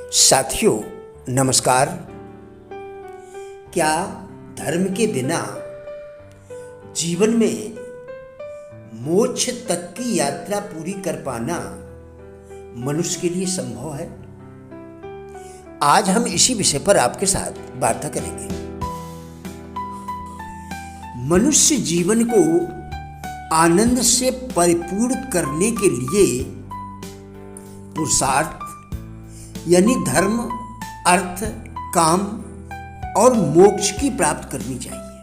साथियों नमस्कार। क्या धर्म के बिना जीवन में मोक्ष तक की यात्रा पूरी कर पाना मनुष्य के लिए संभव है? आज हम इसी विषय पर आपके साथ वार्ता करेंगे। मनुष्य जीवन को आनंद से परिपूर्ण करने के लिए पुरुषार्थ यानी धर्म, अर्थ, काम और मोक्ष की प्राप्ति करनी चाहिए।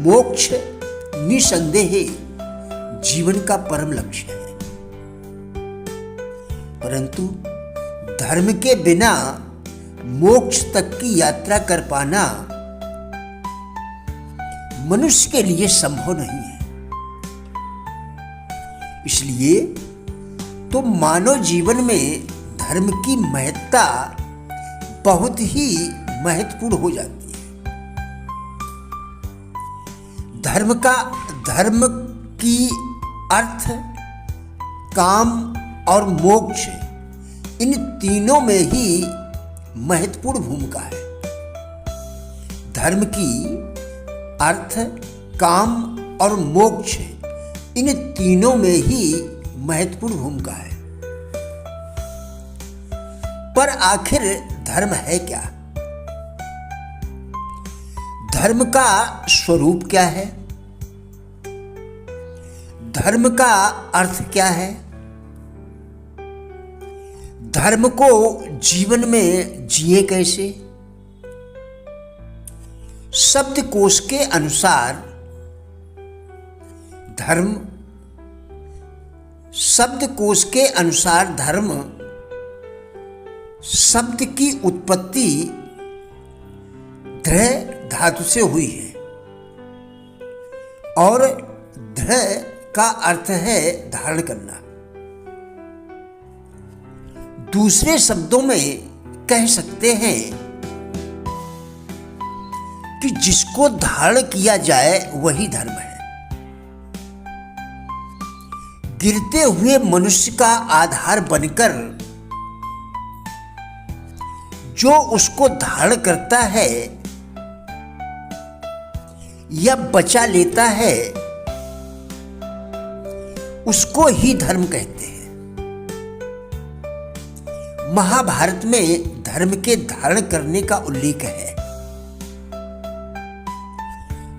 मोक्ष निसंदेह जीवन का परम लक्ष्य है, परंतु धर्म के बिना मोक्ष तक की यात्रा कर पाना मनुष्य के लिए संभव नहीं है। इसलिए तो मानव जीवन में धर्म की महत्ता बहुत ही महत्वपूर्ण हो जाती है। धर्म की अर्थ, काम और मोक्ष, इन तीनों में ही महत्वपूर्ण भूमिका है। धर्म की अर्थ, काम और मोक्ष, इन तीनों में ही महत्वपूर्ण भूमिका है। पर आखिर धर्म है क्या? धर्म का स्वरूप क्या है? धर्म का अर्थ क्या है? धर्म को जीवन में जिए कैसे? शब्दकोश के अनुसार धर्म शब्द की उत्पत्ति ध्रय धातु से हुई है और ध्रय का अर्थ है धारण करना। दूसरे शब्दों में कह सकते हैं कि जिसको धारण किया जाए वही धर्म है। गिरते हुए मनुष्य का आधार बनकर जो उसको धारण करता है या बचा लेता है, उसको ही धर्म कहते हैं। महाभारत में धर्म के धारण करने का उल्लेख है,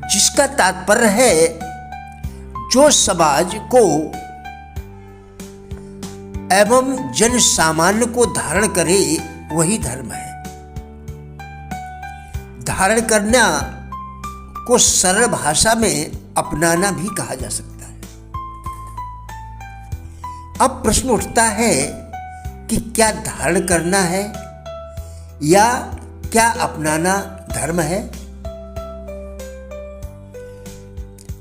जिसका तात्पर्य है जो समाज को एवं जन सामान्य को धारण करे वही धर्म है। धारण करना को सरल भाषा में अपनाना भी कहा जा सकता है। अब प्रश्न उठता है कि क्या धारण करना है या क्या अपनाना धर्म है?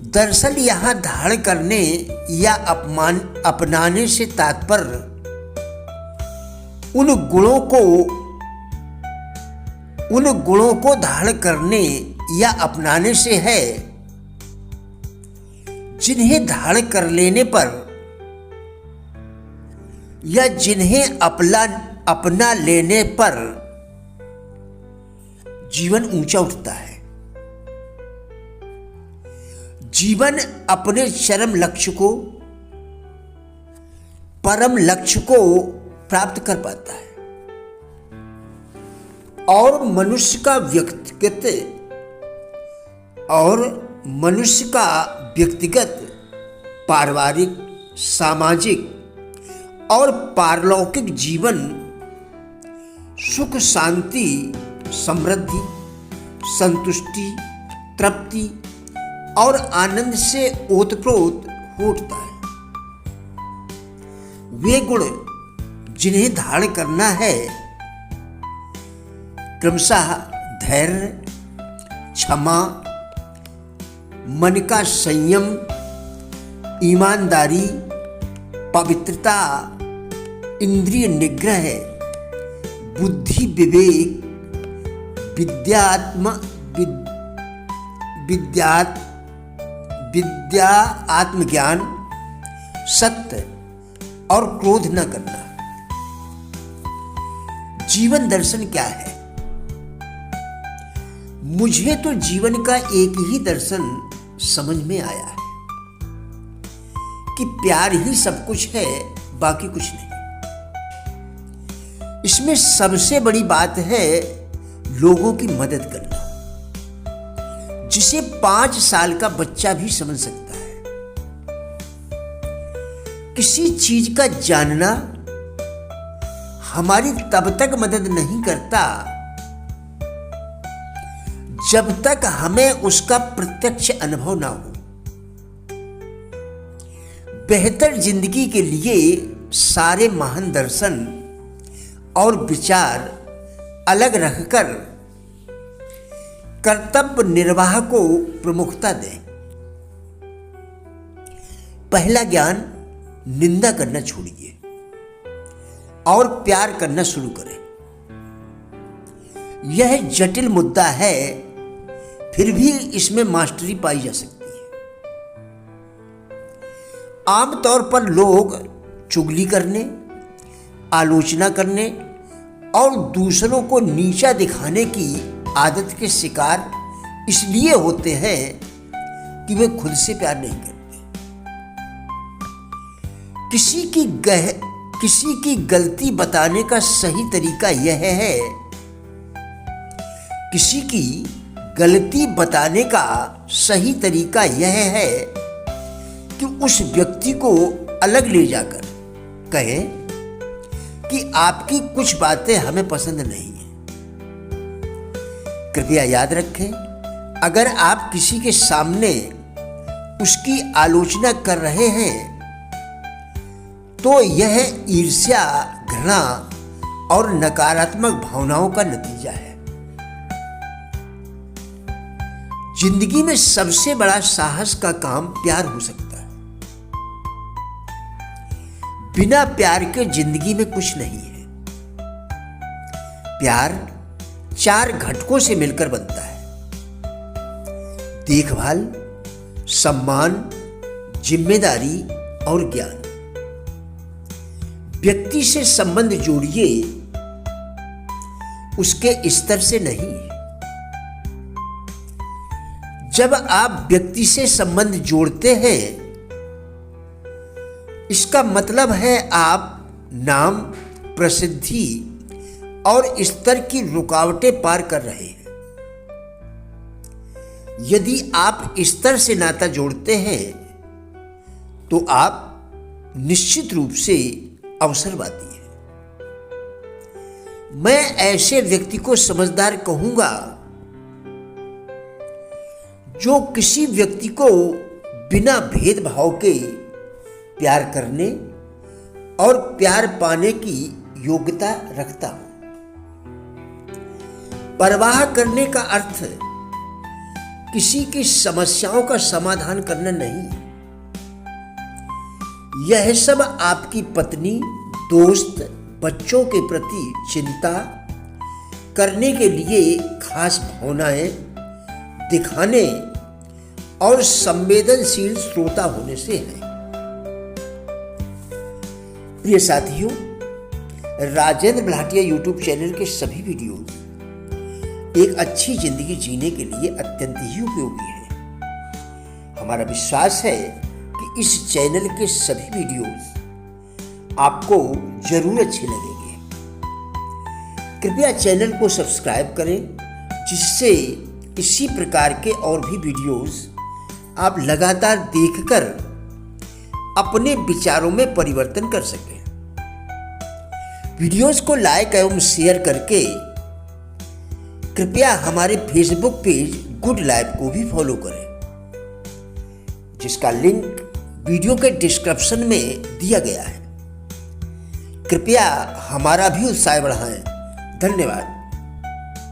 दरअसल यहां धारण करने या अपनाने से तात्पर्य उन गुणों को धारण करने या अपनाने से है जिन्हें धारण कर लेने पर या जिन्हें अपना लेने पर जीवन ऊंचा उठता है। जीवन अपने चरम लक्ष्य को, परम लक्ष्य को प्राप्त कर पाता है और मनुष्य का व्यक्तिगत, पारिवारिक, सामाजिक और पारलौकिक जीवन सुख, शांति, समृद्धि, संतुष्टि, तृप्ति और आनंद से ओतप्रोत हो उठता है। वे गुण जिन्हें धारण करना है क्रमशः धैर्य, क्षमा, मन का संयम, ईमानदारी, पवित्रता, इंद्रिय निग्रह, बुद्धि विवेक, विद्या आत्मज्ञान, सत्य और क्रोध न करना, जीवन दर्शन क्या है? मुझे तो जीवन का एक ही दर्शन समझ में आया है कि प्यार ही सब कुछ है, बाकी कुछ नहीं। इसमें सबसे बड़ी बात है लोगों की मदद करना, जिसे 5 साल का बच्चा भी समझ सकता है। किसी चीज का जानना हमारी तब तक मदद नहीं करता जब तक हमें उसका प्रत्यक्ष अनुभव ना हो। बेहतर जिंदगी के लिए सारे महान दर्शन और विचार अलग रखकर कर्तव्य निर्वाह को प्रमुखता दें। पहला ज्ञान, निंदा करना छोड़िए और प्यार करना शुरू करें। यह जटिल मुद्दा है, फिर भी इसमें मास्टरी पाई जा सकती है। आमतौर पर लोग चुगली करने, आलोचना करने और दूसरों को नीचा दिखाने की आदत के शिकार इसलिए होते हैं कि वे खुद से प्यार नहीं करते। किसी की गलती बताने का सही तरीका यह है किसी की गलती बताने का सही तरीका यह है कि उस व्यक्ति को अलग ले जाकर कहें कि आपकी कुछ बातें हमें पसंद नहीं है। कृपया याद रखें, अगर आप किसी के सामने उसकी आलोचना कर रहे हैं तो यह ईर्ष्या, घृणा और नकारात्मक भावनाओं का नतीजा है। जिंदगी में सबसे बड़ा साहस का काम प्यार हो सकता है। बिना प्यार के जिंदगी में कुछ नहीं है। प्यार 4 घटकों से मिलकर बनता है: देखभाल, सम्मान, जिम्मेदारी और ज्ञान। व्यक्ति से संबंध जोड़िए, उसके स्तर से नहीं। जब आप व्यक्ति से संबंध जोड़ते हैं, इसका मतलब है आप नाम, प्रसिद्धि और स्तर की रुकावटें पार कर रहे हैं। यदि आप स्तर से नाता जोड़ते हैं तो आप निश्चित रूप से अवसरवादी हैं। मैं ऐसे व्यक्ति को समझदार कहूंगा जो किसी व्यक्ति को बिना भेदभाव के प्यार करने और प्यार पाने की योग्यता रखता हो। परवाह करने का अर्थ किसी की समस्याओं का समाधान करना नहीं है। यह सब आपकी पत्नी, दोस्त, बच्चों के प्रति चिंता करने के लिए खास भावनाएं दिखाने और संवेदनशील श्रोता होने से है। प्रिय साथियों, राजेंद्र भाटिया यूट्यूब चैनल के सभी वीडियोस एक अच्छी जिंदगी जीने के लिए अत्यंत ही उपयोगी है। हमारा विश्वास है कि इस चैनल के सभी वीडियोस आपको जरूर अच्छे लगेंगे। कृपया चैनल को सब्सक्राइब करें, जिससे इसी प्रकार के और भी वीडियोस आप लगातार देखकर अपने विचारों में परिवर्तन कर सकें। वीडियोस को लाइक एवं शेयर करके कृपया हमारे फेसबुक पेज गुड लाइफ को भी फॉलो करें, जिसका लिंक वीडियो के डिस्क्रिप्शन में दिया गया है। कृपया हमारा भी उत्साह बढ़ाएं। धन्यवाद।